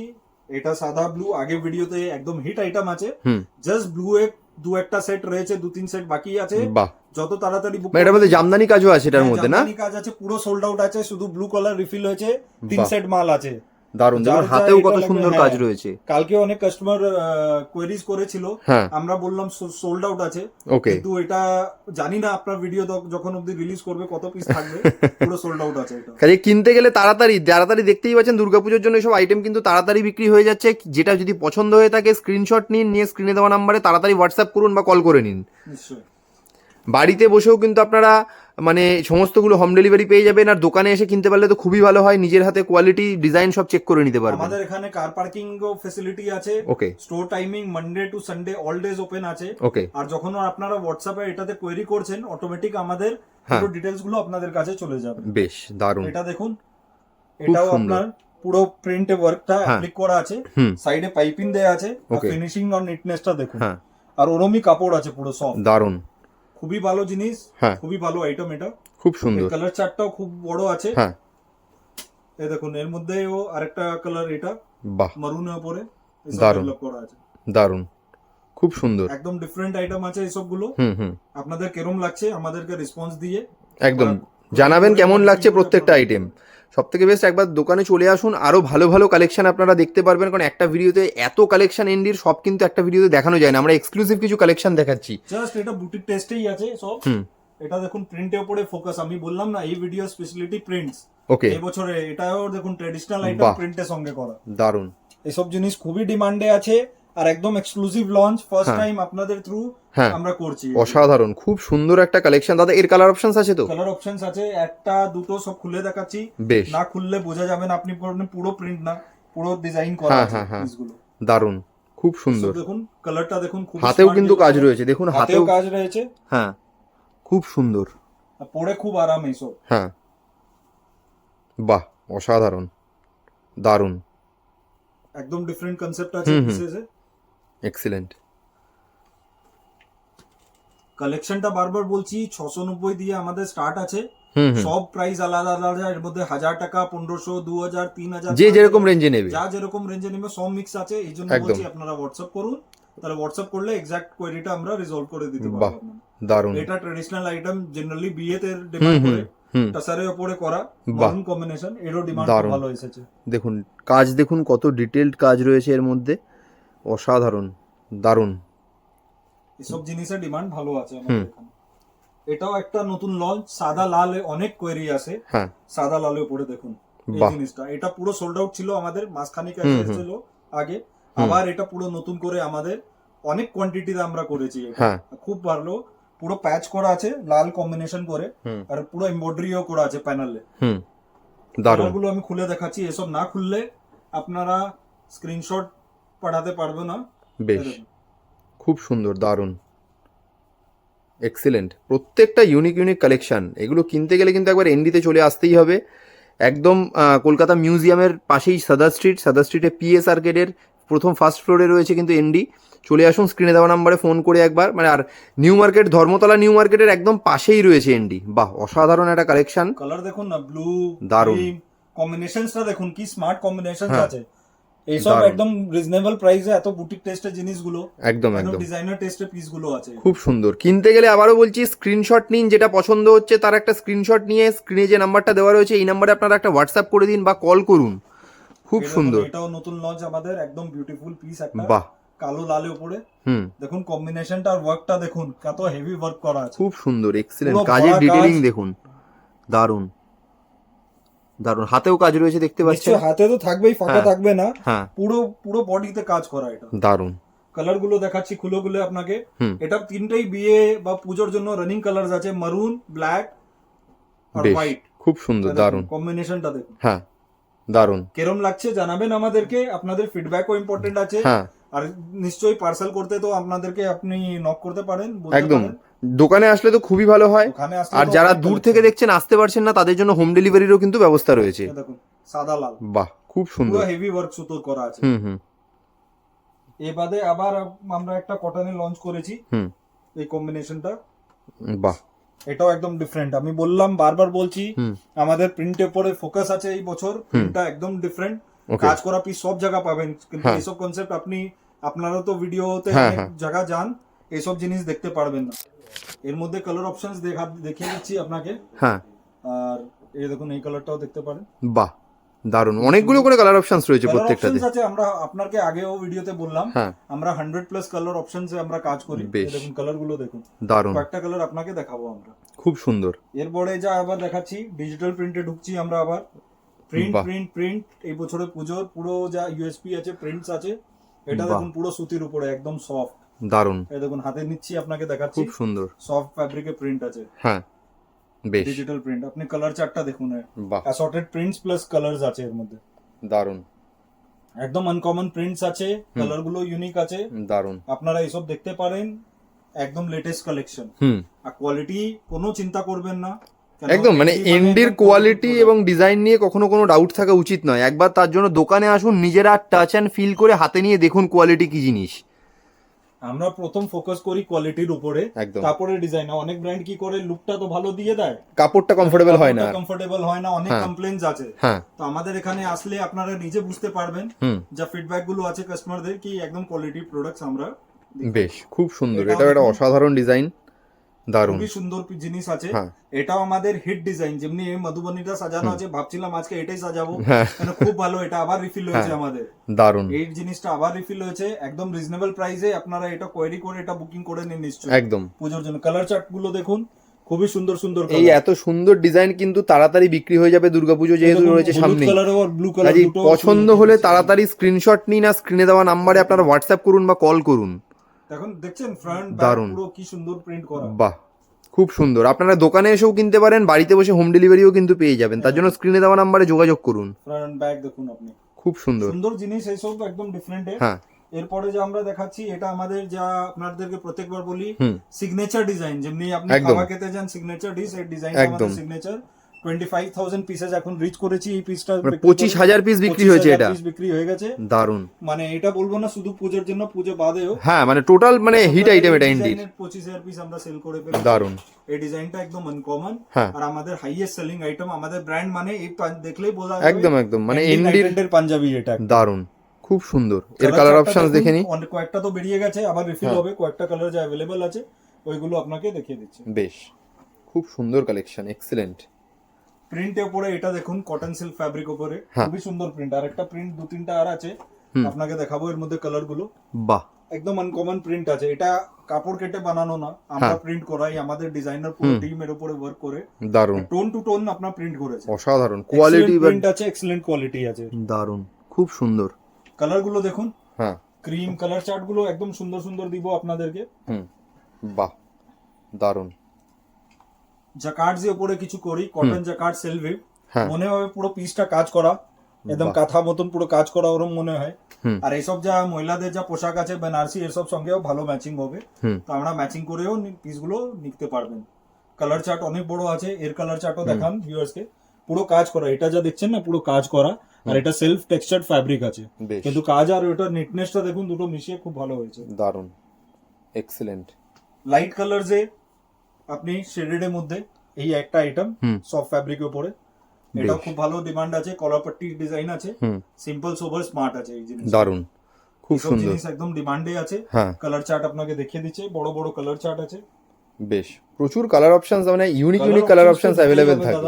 এটা সাদা ব্লু, আগে ভিডিওতে একদম হিট আইটেম আছে। হুম। জাস্ট ব্লু এ দু একটা সেট রয়েছে, 2-3 সেট বাকি আছে। বাহ, যত তাড়াতাড়ি বুক এটার মধ্যে জামদানি কাজও আছে এটার মধ্যে না? কাজ আছে, পুরো সোল্ড আউট আছে, শুধু ব্লু কালার রিফিল হয়েছে, 3 বাহ। সেট মাল আছে। দারুন, দেখুন হাতেও কত সুন্দর কাজ রয়েছে। কালকে অনেক কাস্টমার কোয়েরিজ করেছিল, হ্যাঁ আমরা বললাম সোল্ড আউট আছে, ওকে। কিন্তু এটা জানি না আপনার ভিডিও যখন অবধি রিলিজ করবে কত পিস থাকবে, পুরো সোল্ড আউট আছে এটা। কাজে কিনতে গেলে তাড়াতাড়ি দেখতেই পাচ্ছেন দুর্গাপুজোর জন্য সব আইটেম কিন্তু তাড়াতাড়ি বিক্রি হয়ে যাচ্ছে। যেটা যদি পছন্দ হয়ে থাকে স্ক্রিনশট নিন, নিয়ে স্ক্রিনে দেওয়া নাম্বারে তাড়াতাড়ি হোয়াটসঅ্যাপ করুন বা কল করে নিন। নিশ্চয়ই বাড়িতে বসেও কিন্তু আপনারা মানে সমস্তগুলো হোম ডেলিভারি পেয়ে যাবেন। আর দোকানে এসে কিনতে পারলে তো খুবই ভালো হয়, নিজের হাতে কোয়ালিটি ডিজাইন সব চেক করে নিতে পারবেন। আমাদের এখানে কার পার্কিং ফেসিলিটি আছে, okay store timing Monday to Sunday all days open আছে। ওকে। আর যখন আপনারা হোয়াটসঅ্যাপে এটাতে কোয়েরি করছেন, অটোমেটিক আমাদের পুরো ডিটেইলস গুলো আপনাদের কাছে চলে যাবে। বেশ দারুণ। এটা দেখুন, এটাও আপনার পুরো প্রিন্ট ওয়ার্কটা অ্যাপ্লিক করা আছে, সাইডে পাইপিং দেয়া আছে, আর ফিনিশিং আর নিটনেসটা দেখুন। আর ওরমই কাপড় আছে পুরো সফট, দারুণ, খুবই ভালো জিনিস, খুবই ভালো আইটেম এটা, খুব সুন্দর। কালার চার্টটাও খুব বড় আছে। হ্যাঁ এই দেখুন, এর মধ্যেও আরেকটা কালার, এটা বাহ মারুনের উপরে দারুণ করা আছে, দারুণ, খুব সুন্দর, একদম ডিফারেন্ট আইটেম আছে এইসব গুলো। আপনাদের কেরম লাগছে আমাদেরকে রেসপন্স দিয়ে একদম জানাবেন কেমন লাগছে প্রত্যেকটা আইটেম। সব থেকে বেস্ট একবার দোকানে চলে আসুন, আরো ভালো ভালো কালেকশন আপনারা দেখতে পারবেন, কারণ একটা ভিডিওতে এত কালেকশন এন্ডির সব কিন্তু একটা ভিডিওতে দেখানো যায় না, আমরা এক্সক্লুসিভ কিছু কালেকশন দেখাচ্ছি। জাস্ট এটা বুটিক টেস্টেই আছে সব। এটা দেখুন প্রিন্টের উপরে ফোকাস, আমি বললাম না এই ভিডিও স্পেশালিটি প্রিন্টস। ওকে, এই বছরে এটাও দেখুন ট্র্যাডিশনাল আইটেম প্রিন্টের সঙ্গে করা, দারুন। এসব জিনিস খুবই ডিমান্ডে আছে, আর একদম এক্সক্লুসিভ লঞ্চ ফার্স্ট টাইম আপনাদের থ্রু আমরা করছি। অসাধারণ, খুব সুন্দর একটা কালেকশন। দাদা এর কালার অপশনস আছে তো? কালার অপশনস আছে, একটা দুটো সব খুলে দেখাচ্ছি, বেশ। না খুললে বোঝা যাবে না আপনি পুরো প্রিন্ট না, পুরো ডিজাইন করা আছে পিসগুলো। দারুন, খুব সুন্দর। দেখুন কালারটা দেখুন, খুব হাতেও কিন্তু কাজ রয়েছে, দেখুন হাতেও কাজ রয়েছে। হ্যাঁ খুব সুন্দর, পরে খুব আরাম এইসব। হ্যাঁ বাহ অসাধারণ, দারুন, একদম ডিফারেন্ট কনসেপ্ট আছে পিসেসে, এক্সিলেন্ট। কালেকশনটা বারবার বলছি 690 দিয়ে আমাদের স্টার্ট আছে, সব প্রাইস আলাদা আলাদা, এর মধ্যে 1000 টাকা, 1500, 2000, 3000, যে যেরকম রেঞ্জে নেবে, যা যেরকম রেঞ্জে নেবে সব মিক্স আছে। এই জন্য বলছি আপনারা হোয়াটসঅ্যাপ করুন, তাহলে হোয়াটসঅ্যাপ করলে এক্সাক্ট কোয়েরিটা আমরা রিজলভ করে দিতে পারবো। দারুন। এটা ট্র্যাডিশনাল আইটেম, জেনারেলি বিয়েতে ডিমান্ড করে, টাসারের উপরে করা মারুন কম্বিনেশন, এরও ডিমান্ড ভালো এসেছে। দেখুন কাজ, দেখুন কত ডিটেইলড কাজ রয়েছে এর মধ্যে, অসাধারণ, দারুন। এসব জিনিসের ডিমান্ড ভালো আছে আমাদের এখানে। এটাও একটা নতুন লঞ্চ, সাদা লাল অনেক কোয়েরি আছে, সাদা লালের উপরে দেখুন এই জিনিসটা। এটা পুরো সোল্ড আউট ছিল আমাদের, মাসখানিক এসেছিল আগে, আবার এটা পুরো নতুন করে আমাদের অনেক কোয়ান্টিটিতে আমরা করেছি। খুব ভালো, পুরো প্যাচ করা আছে লাল কম্বিনেশন করে, আর পুরো এমব্রয়ডারিও করা আছে প্যানেলে। দারুণ, গুলো আমি খুলে দেখাচ্ছি, এসব না খুললে আপনারা স্ক্রিনশট পাঠাতে পারবে না। বেশ, খুব সুন্দর, দারুণ, এক্সিলেন্ট। প্রত্যেকটা ইউনিক ইউনিক কালেকশন, এগুলো কিনতে গেলে কিন্তু একবার এনডিতে চলে আসতেই হবে। একদম কলকাতা মিউজিয়ামের পাশেই সাদা স্ট্রিটে পিএস আর্কেডের প্রথম ফার্স্ট ফ্লোরে রয়েছে কিন্তু এনডি। চলে আসুন, স্ক্রিনে দেওয়া নাম্বারে ফোন করে একবার, মানে আর নিউ মার্কেট, ধর্মতলা নিউ মার্কেটের একদম পাশেই রয়েছে এনডি। বাহ অসাধারণ একটা কালেকশন। কালার দেখুন না, ব্লু, দারুণ, কম্বিনেশনসটা দেখুন কি স্মার্ট কম্বিনেশনস আছে। এইসব একদম রিজনেবল প্রাইসে, এত বুটিক টেস্টের জিনিসগুলো, একদম ডিজাইনার টেস্টের পিসগুলো আছে, খুব সুন্দর। কিনতে গেলে আবারও বলছি স্ক্রিনশট নিন, যেটা পছন্দ হচ্ছে তার একটা স্ক্রিনশট নিয়ে স্ক্রিনে যে নাম্বারটা দেওয়া রয়েছে এই নাম্বারে আপনারা একটা হোয়াটসঅ্যাপ করে দিন বা কল করুন। খুব সুন্দর, এটাও নতুন লঞ্চ আমাদের, একদম বিউটিফুল পিস একটা, বাহ কালো লালের উপরে। দেখুন কম্বিনেশনটা আর ওয়ার্কটা দেখুন, কত হেভি ওয়ার্ক করা আছে, খুব সুন্দর, এক্সিলেন্ট। কাজের ডিটেইলিং দেখুন, দারুন দারুন। হাতেও কাজ রয়েছে দেখতে পাচ্ছেন, হাতে তো থাকবেই, ফাঁকা থাকবে না, পুরো বডিতে কাজ করা। এটা দারুন। কালার গুলো দেখাচ্ছি খুলে আপনাকে। এটা তিনটাই বিয়ে বা পূজোর জন্য রানিং কালার আছে, মারুন, ব্ল্যাক আর হোয়াইট। খুব সুন্দর, দারুন কম্বিনেশনটা দেখুন, হ্যাঁ দারুন। কেরম লাগছে জানাবেন আমাদেরকে, আপনাদের ফিডব্যাকও ইম্পর্টেন্ট আছে। আর নিশ্চয়ই পার্সেল করতে তো আপনাদেরকে আপনি নক করতে পারেন, একদম দোকানে আসলে তো খুবই ভালো হয়। আর যারা দূর থেকে দেখছেন, আসতে পারছেন না, তাদের জন্য হোম ডেলিভারিরও কিন্তু ব্যবস্থা রয়েছে। দেখুন সাদা লাল, বাহ খুব সুন্দর, পুরো হেভি ওয়ার্ক সুতোর করা আছে। এই বাদে আবার আমরা একটা কটনে লঞ্চ করেছি, এই কম্বিনেশনটা, বাহ এটাও একদম ডিফারেন্ট। আমি বললাম, বারবার বলছি, আমাদের প্রিন্টের উপরে ফোকাস আছে এই বছর, প্রিন্টটা একদম ডিফারেন্ট, কাজ করা পিস সব জায়গা পাবেন, কিন্তু এইসব কনসেপ্ট আপনারাও তো ভিডিওতে অনেক জায়গা যান, এইসব জিনিস দেখতে পারবেন না। এর মধ্যে কালার অপশনস দেখিয়ে দিচ্ছি আপনাকে। হ্যাঁ, আর এই দেখুন এই কালারটাও দেখতে পারেন। বাহ, দারুন, অনেকগুলো করে কালার অপশনস রয়েছে কালার প্রত্যেকটাতে। অপশনস আছে, আমরা আপনাকে আগেও ভিডিওতে বললাম হ্যাঁ, আমরা 100+ কালার অপশনসে আমরা কাজ করি। বেশ। দেখুন কালার গুলো দেখুন, দারুন, কয়েকটা কালার আপনাকে দেখাবো আমরা। খুব সুন্দর। এরপরে যা আবার দেখাচ্ছি ডিজিটাল প্রিন্টে ঢুকছি আমরা আবার। প্রিন্ট বাহ। প্রিন্ট প্রিন্ট এই বছরে পুজোর পুরো যা ইউএসপি আছে প্রিন্টস আছে। এটা বাহ। দেখুন পুরো সুতির উপরে একদম সফট। দারুন, এই দেখুন হাতে নিচ্ছি আপনাকে দেখাচ্ছি, খুব সুন্দর। সফট ফ্যাব্রিকে প্রিন্ট আছে। হ্যাঁ, বেশ, ডিজিটাল প্রিন্ট। আপনি কালার চার্টটা দেখুন, বাহ, অ্যাসর্টেড প্রিন্টস প্লাস কালারস আছে এর মধ্যে। দারুন, একদম আনকমন প্রিন্টস আছে, কালার গুলো ইউনিক আছে। দারুন। আপনারা এইসব দেখতে পারেন, একদম লেটেস্ট কালেকশন। হুম, আর কোয়ালিটি কোনো চিন্তা করবেন না, কেন একদম মানে ND এনডির একদম কোয়ালিটি quality এবং ডিজাইন নিয়ে কখনো কোনো ডাউট থাকা উচিত নয়। একবার তার জন্য দোকানে আসুন, নিজেরা টাচ অ্যান্ড ফিল করে হাতে নিয়ে দেখুন কোয়ালিটি কি জিনিস। আমরা প্রথম ফোকাস করি কোয়ালিটির উপরে, একদম। তারপরে ডিজাইন। অনেক ব্র্যান্ড কি করে লুকটা তো ভালো দিয়ে দেয়, কাপড়টা কমফোর্টেবল হয় না। কমফোর্টেবল হয় না, অনেক হ্যাঁ। কমপ্লেইনস আছে। হ্যাঁ, তো আমাদের এখানে আসলে আপনারা নিজে বুঝতে পারবেন, হুম, যা ফিডব্যাক গুলো আছে কাস্টমারদের, কি একদম কোয়ালিটি প্রোডাক্টস আমরা দিই। বেশ, খুব সুন্দর। এটাও এটাও একটা দেখুন। অসাধারণ ডিজাইন, দারুন। খুবই সুন্দর জিনিস আছে। হ্যাঁ। এটাও আমাদের হিট ডিজাইন, যেমনি এই মধুবনীটা সাজানো আছে, ভাবছিলাম আজকে এটাই সাজাবো, হ্যাঁ। কেন খুব ভালো, এটা আবার রিফিল হয়েছে হ্যাঁ। আমাদের। দারুন, এই জিনিসটা আবার রিফিল হয়েছে একদম রিজনেবল প্রাইসে। আপনারা এটা কোয়েরি করে এটা বুকিং করে নিন নিশ্চয়ই একদম। পুজোর জন্য। কালার চার্ট গুলো দেখুন, খুবই সুন্দর সুন্দর এই এত সুন্দর ডিজাইন কিন্তু তাড়াতাড়ি বিক্রি হয়ে যাবে দুর্গাপুজো যেহেতু রয়েছে সামনে। কালার আর ব্লু কালার কাজেই দুটো পছন্দ হলে তাড়াতাড়ি স্ক্রিনশট নিন আর স্ক্রিনে দেওয়া নাম্বারে আপনারা হোয়াটসঅ্যাপ করুন বা কল করুন। এখন দেখছেন ফ্রন্ট দারুন। পুরো কি সুন্দর প্রিন্ট করা। বাহ, খুব সুন্দর। আপনারা দোকানে এসেও কিনতে পারেন, বাড়িতে বসে হোম ডেলিভারিও কিন্তু পেয়ে যাবেন। তার জন্য স্ক্রিনে দেওয়া নাম্বারে যোগাযোগ করুন। ফ্রন্ট ব্যাক দেখুন আপনি, খুব সুন্দর সুন্দর জিনিস এইসব একদম ডিফারেন্ট। হ্যাঁ, এরপরে যে আমরা দেখাচ্ছি, এটা আমাদের যা আপনাদেরকে প্রত্যেকবার বলি হুম, সিগনেচার ডিজাইন। যেমনি আপনি একদম। খাওয়া খেতে যান সিগনেচার ডিশ, এই ডিজাইনটা একদম। আমাদের সিগনেচার। 25,000 পিসেস এখন রিচ করেছি। এই পিসটা মানে 25,000 পিস বিক্রি হয়েছে এটা। বিক্রি হয়ে গেছে। দারুন, মানে এটা বলবো না শুধু পুজোর জন্য, পুজো বাদেও। হ্যাঁ মানে টোটাল মানে হিট আইটেম এটা ইন্ডির। 25,000 পিস আমরা সেল করে ফেলেছি। দারুন, এই ডিজাইনটা একদম আনকমন। হ্যাঁ। আর আমাদের হাইয়েস্ট সেলিং আইটেম, আমাদের ব্র্যান্ড মানে এই দেখলেই বোঝা যাবে একদম একদম মানে ইন্ডির ইন্ডির পাঞ্জাবি এটা। দারুন, খুব সুন্দর। এর কালার অপশনস দেখে নিন। অনেক কয়েকটা তো বেরিয়ে গেছে, আবার রিফিল হ্যাঁ। হবে। কয়েকটা কালার যা अवेलेबल আছে ওইগুলো আপনাকে দেখিয়ে দিচ্ছি। বেশ, খুব সুন্দর কালেকশন, এক্সিলেন্ট। প্রিন্টের উপরে এটা দেখুন, কটন সিল্ক ফ্যাব্রিক উপরে হ্যাঁ। খুবই সুন্দর প্রিন্ট। আর একটা প্রিন্ট দু তিনটা আর আছে, আপনাকে দেখাবো এর মধ্যে কালার গুলো। বাহ, একদম আনকমন প্রিন্ট আছে। এটা কাপড় কেটে বানানো না, আমরা হ্যাঁ। প্রিন্ট করাই। আমাদের ডিজাইনার পুরো টিম এর উপরে ওয়ার্ক করে দারুন, টোন টু টোন আপনার প্রিন্ট করেছে। অসাধারণ কোয়ালিটি, প্রিন্ট আছে, এক্সেলেন্ট কোয়ালিটি আছে। দারুন, খুব সুন্দর। কালার গুলো দেখুন, হ্যাঁ, ক্রিম কালার চার্ট গুলো একদম সুন্দর সুন্দর দিব আপনাদেরকে। হুম, বাহ, দারুন। জাকার্ড যে উপরে কিছু করি, কটন জাকার্ড সেলভেভ, হ্যাঁ। মনে হয় পুরো পিসটা কাজ করা, একদম কাঁথা মতন পুরো কাজ করা ওরম মনে হয়। হুম। আর এইসব যা মহিলাদের যা পোশাক আছে বেনারসি, এসব সঙ্গেও ভালো ম্যাচিং হবে। হুম। তো আমরা ম্যাচিং করেও পিসগুলো নিতে পারবেন। কালার চার্ট অনেক বড় আছে। এর কালার চার্টও দেখান ভিউয়ার্সকে। পুরো কাজ করা, এটা যা দেখছেন না পুরো কাজ করা। আর এটা সেলফ টেক্সচার্ড ফ্যাব্রিক আছে, বেশ। কিন্তু কাজ আর ওটার নিটনেসটা দেখুন, দুটো মিশিয়ে খুব ভালো হয়েছে। দারুন, এক্সিলেন্ট। লাইট কালার যে আপনি শেডেড এর মধ্যে এই একটা আইটেম হুম। সফট ফ্যাব্রিকের উপরে, এটাও খুব ভালো ডিমান্ড আছে। কলারপট্টি ডিজাইন আছে, হুম, সিম্পল সোবার স্মার্ট আছে এই জিনিস। দারুন, খুব সব সুন্দর। জিনিস একদম ডিমান্ডে আছে। হ্যাঁ, কালার চার্ট আপনাকে দেখিয়ে দিচ্ছে, বড় বড় কালার চার্ট আছে। বেশ, প্রচুর কালার অপশনস, মানে unique unique colour options available থাকে।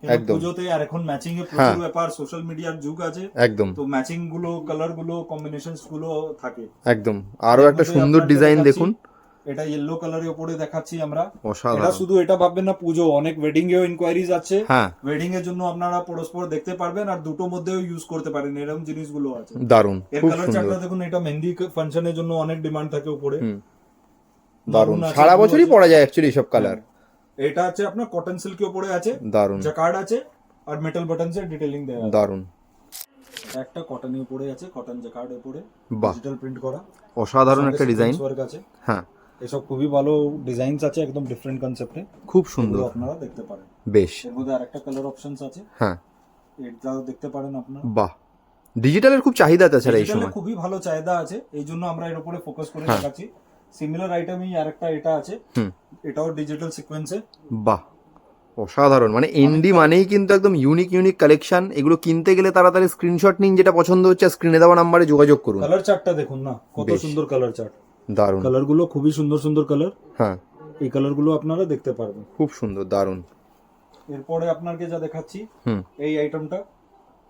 একদম। পুজোতে আর এখন ম্যাচিং এর প্রচুর ব্যাপার, সোশ্যাল মিডিয়ার যুগ আছে। একদম, তো ম্যাচিং গুলো, কালার গুলো, কম্বিনেশনস গুলো থাকে একদম। আরো একটা সুন্দর ডিজাইন দেখুন। এটা ইয়েলো কালারের উপরে দেখাচ্ছি আমরা। এটা অসাধারণ। শুধু এটা ভাববেন না পুজো, অনেক ওয়েডিং এও ইনকোয়ারিজ আছে। হ্যাঁ, ওয়েডিং এর জন্য আপনারা পরস্পর দেখতে পারবেন, আর দুটো মধ্যেও ইউজ করতে পারেন, এরকম জিনিসগুলো আছে। দারুন, এর খুব কালার সুন্দর। চার্টটা দেখুন, এটা মেহেন্দি ফাংশনের জন্য অনেক ডিমান্ড থাকে উপরে। হুম, দারুন, আছে, সারা blue বছরই আছে। পরা যায় অ্যাকচুয়ালি সব কালার। এটা আছে আপনার কটন সিল্কের উপরে আছে, দারুন, জাকার্ড আছে, আর মেটাল বাটনস এর ডিটেইলিং দেয়া আছে। দারুন, একটা কটনের উপরে আছে, কটন জাকার্ডের উপরে বাহ, ডিজিটাল প্রিন্ট করা, অসাধারণ একটা ডিজাইন। ওয়ার্ক আছে। হ্যাঁ, এসব খুবই ভালো ডিজাইনস আছে, একদম ডিফারেন্ট কনসেপ্টে। খুব সুন্দর। আপনারা দেখতে পারেন। বেশ, এর মধ্যে আরেকটা কালার অপশনস আছে, হ্যাঁ, এটাও দেখতে পারেন আপনারা। বাহ, ডিজিটালের খুব চাহিদা তাছাড়া এই ডিজিটালে সময়। খুবই ভালো চাহিদা আছে, এই জন্য আমরা এর উপরে ফোকাস করে হ্যাঁ। দেখাচ্ছি। সিমিলার আইটেমই আরেকটা এটা আছে, হুম, এটাও ডিজিটাল সিকোয়েন্সে। বাহ, অসাধারণ। মানে এনডি মানেই কিন্তু একদম ইউনিক ইউনিক কালেকশন। এগুলো কিনতে গেলে তাড়াতাড়ি স্ক্রিনশট নিন, যেটা পছন্দ হচ্ছে স্ক্রিনে দেওয়া নাম্বারে যোগাযোগ করুন। কালার চার্টটা দেখুন না, কত বেশ। সুন্দর কালার চার্ট। দারুন, কালার গুলো খুবই সুন্দর সুন্দর কালার। হ্যাঁ, এই কালার গুলো আপনারা দেখতে পারবেন, খুব সুন্দর, দারুন। এরপরে আপনাকে যা দেখাচ্ছি হুম, এই আইটেমটা,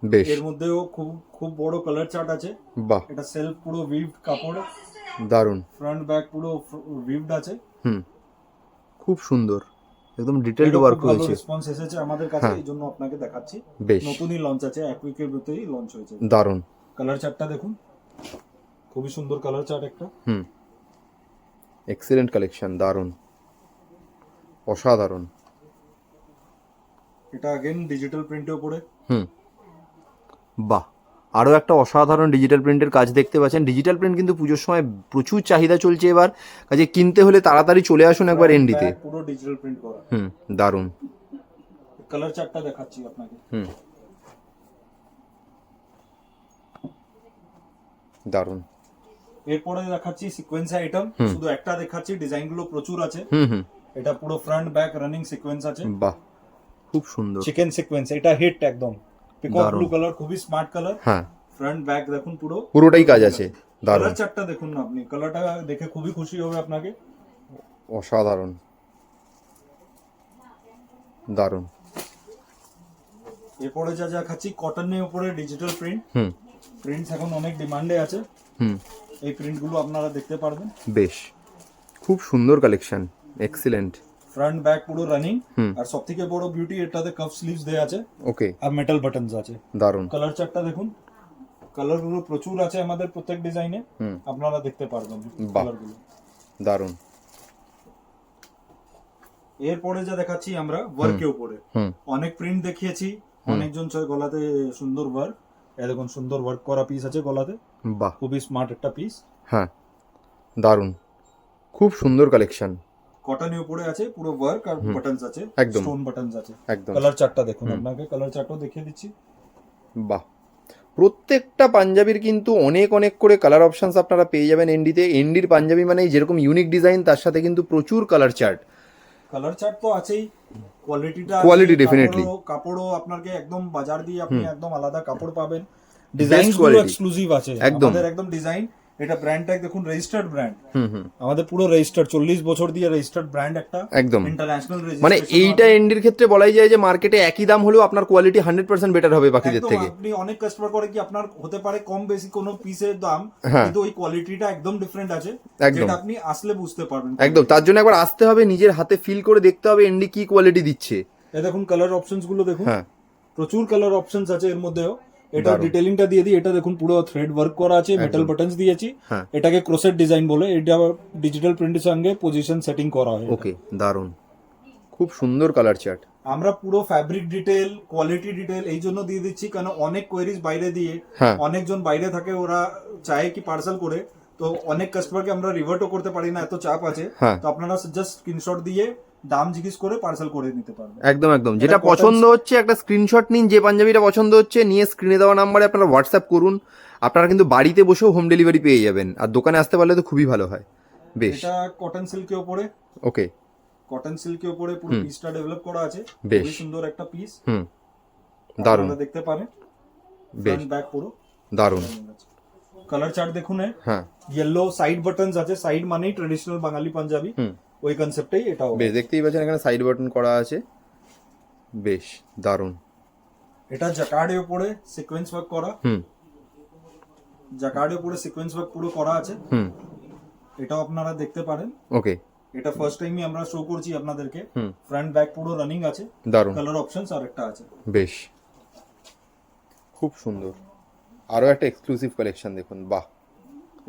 বেশ, এর মধ্যেও খুব খুব বড় কালার চার্ট আছে। বাহ, এটা সেলফ পুরো উইভড কাপড়, দারুন। ফ্রন্ট ব্যাক পুরো উইভড আছে। হুম, খুব সুন্দর, একদম ডিটেইলড ওয়ার্ক ভালো হয়েছে। রেসপন্স এসেছে আমাদের কাছে, এই জন্য আপনাকে দেখাচ্ছি। বেশ, নতুনই লঞ্চ আছে, এক উইকের ভিতরেই লঞ্চ হয়েছে। দারুন। কালার চার্টটা দেখুন, খুবই সুন্দর কালার চার্ট একটা। হুম, এক্সিলেন্ট কালেকশন, দারুন, অসাধারণ। এটা अगेन ডিজিটাল প্রিন্টের উপরে। হুম, বাহ, আরও একটা অসাধারণ ডিজিটাল প্রিন্টের কাজ দেখতে পাচ্ছেন। ডিজিটাল প্রিন্ট কিন্তু পুজোর সময় প্রচুর চাহিদা চলছে এবার, কাজে কিনতে হলে তাড়াতাড়ি চলে আসুন একবার এনডিতে। পুরো ডিজিটাল প্রিন্ট করা। হুম, দারুন। কালার চার্টটা দেখাচ্ছি আপনাকে। হুম, দারুন। এরপরে দেখাচ্ছি সিকোয়েন্স আইটেম, শুধু একটা দেখাচ্ছি, ডিজাইন গুলো প্রচুর আছে। হুম হুম, এটা পুরো ফ্রন্ট ব্যাক রানিং সিকোয়েন্স আছে। বাহ, খুব সুন্দর, চিকেন সিকোয়েন্স, এটা হিট একদম। পিকক ব্লু কালার, খুবই স্মার্ট কালার। হ্যাঁ, ফ্রন্ট ব্যাক দেখুন পুরোটাই কাজ আছে, দারুন, কালার চার্টটা দেখুন না আপনি, কালারটা দেখে খুবই খুশি হবে আপনাকে। অসাধারণ, দারুন। এরপরে যা দেখাচ্ছি কটনের উপরে ডিজিটাল প্রিন্ট। হুম, প্রিন্টস এখন অনেক ডিমান্ডে আছে। হুম, এই প্রিন্টগুলো আপনারা দেখতে পারবেন। বেশ, খুব সুন্দর কালেকশন, এক্সিলেন্ট। ফ্রন্ট ব্যাক পুরো রানিং, হুম, আর সবথেকে বড় বিউটি এটাতে কাফ স্লিভস দেয়া আছে। ওকে, আর মেটাল বাটনস আছে। দারুন। কালার চার্টটা দেখুন, কালারগুলো প্রচুর আছে আমাদের প্রত্যেক ডিজাইনে, হুম, আপনারা দেখতে পারবেন বাহ, কালারগুলো। দারুন। এরপরে যা দেখাচ্ছি আমরা ওয়ার্কের উপরে, হুম, অনেক প্রিন্ট দেখিয়েছি, অনেকজন চায় গলাতে সুন্দর ওয়ার্ক। এই দেখুন সুন্দর ওয়ার্ক করা পিস আছে গলাতে, বাহ, খুবই স্মার্ট একটা পিস। হ্যাঁ, দারুন, খুব সুন্দর কালেকশন। কটনের উপরে আছে পুরো ওয়ার্ক, আর বাটনস আছে, একদম, স্টোন বাটনস আছে। একদম। কালার চার্টটা দেখুন, আপনাকে কালার চার্টও দেখিয়ে দিচ্ছি। বাহ, প্রত্যেকটা পাঞ্জাবির কিন্তু অনেক অনেক করে কালার অপশনস আপনারা পেয়ে যাবেন এনডিতে। এনডির পাঞ্জাবি মানে যেরকম ইউনিক ডিজাইন, তার সাথে কিন্তু প্রচুর কালার চার্ট। কালার চার্ট তো আছেই, কোয়ালিটি ডেফিনেটলি, কাপড়ও আপনাকে একদম বাজার দিয়ে আপনি একদম আলাদা কাপড় পাবেন। ডিজাইন গুলো quality, এক্সক্লুসিভ আছে একদম। আমাদের, একদম ডিজাইন। এটা ব্র্যান্ডটা দেখুন, রেজিস্টার্ড ব্র্যান্ড, হুম হুম, আমাদের পুরো রেজিস্টার্ড, 40 বছর দিয়ে রেজিস্টার্ড ব্র্যান্ড একটা, একদম। ইন্টারন্যাশনাল মানে এইটা এনডির ক্ষেত্রে বলাই যায় যে মার্কেটে একই দাম হলেও আপনার কোয়ালিটি 100% বেটার হবে বাকিদের থেকে। আপনি অনেক কাস্টমার করে কি আপনার হতে পারে কম বেশি কোনো পিসের দাম, হ্যাঁ, কিন্তু ওই কোয়ালিটিটা একদম ডিফারেন্ট আছে, একদম, যেটা আপনি আসলে বুঝতে পারবেন। একদম, তার জন্য একবার আসতে হবে, নিজের হাতে ফিল করে দেখতে হবে এনডি কি কোয়ালিটি দিচ্ছে। এই দেখুন কালার অপশনস গুলো দেখুন, হ্যাঁ, প্রচুর কালার অপশনস আছে এর মধ্যেও। এটা ডিটেইলিংটা দিয়ে দিই, এটা দেখুন পুরো থ্রেড ওয়ার্ক করা আছে, মেটাল বাটনস দিয়েছি। হ্যাঁ, এটাকে ক্রোসেট ডিজাইন বলে, এটা ডিজিটাল প্রিন্টের সঙ্গে পজিশন সেটিং করা হয়। ওকে, দারুন, খুব সুন্দর কালার চার্ট। আমরা পুরো ফ্যাব্রিক ডিটেল, কোয়ালিটি ডিটেল এই জন্য দিয়ে দিচ্ছি, কারণ অনেক কোয়েরিজ বাইরে দিয়ে, হ্যাঁ, অনেকজন বাইরে থাকে, ওরা চায় কি পার্সেল করে, তো অনেক কাস্টমারকে আমরা রিভার্টও করতে পারি না, এত চাপ আছে। হ্যাঁ, তো আপনারা জাস্ট স্ক্রিনশট দিয়ে দাম জিজ্ঞেস করে পার্সেল করে নিতে পারবেন। একদম, একদম, যেটা পছন্দ হচ্ছে একটা স্ক্রিনশট নিন, যে পাঞ্জাবিটা পছন্দ হচ্ছে নিয়ে স্ক্রিনে দেওয়া নাম্বারে আপনারা হোয়াটসঅ্যাপ করুন, আপনারা কিন্তু বাড়িতে বসেও হোম ডেলিভারি পেয়ে যাবেন। আর দোকানে আসতে পারলে তো খুবই ভালো হয়। বেশ, এটা কটন সিল্কের উপরে, ওকে, কটন সিল্কের উপরে পুরো পিসটা ডেভেলপ করা আছে, বেশ, খুবই সুন্দর একটা পিস। হুম, দারুন, আপনারা দেখতে পারেন, বেশ, ফ্রন্ট ব্যাক পুরো দারুন। কালার চার্ট দেখুন, হ্যাঁ, ইয়েলো সাইড বাটনস আছে, সাইড মানেই ট্রেডিশনাল বাঙালি পাঞ্জাবি, হুম, ওই কনসেপ্টেই এটাও। বেশ, দেখতেই পাচ্ছেন এখানে সাইড বাটন করা আছে, বেশ, দারুন। এটা জাকার্ডের উপরে সিকোয়েন্স ওয়ার্ক করা, হুম, জাকার্ডের উপরে সিকোয়েন্স ওয়ার্ক পুরো করা আছে, হুম, এটাও আপনারা দেখতে পারেন। ওকে, এটা ফার্স্ট টাইমই আমরা শো করছি আপনাদেরকে। হুম, ফ্রন্ট ব্যাক পুরো রানিং আছে, দারুন, কালার অপশনস আর একটা আছে। বেশ, খুব সুন্দর, আরও একটা এক্সক্লুসিভ কালেকশন দেখুন, বাহ।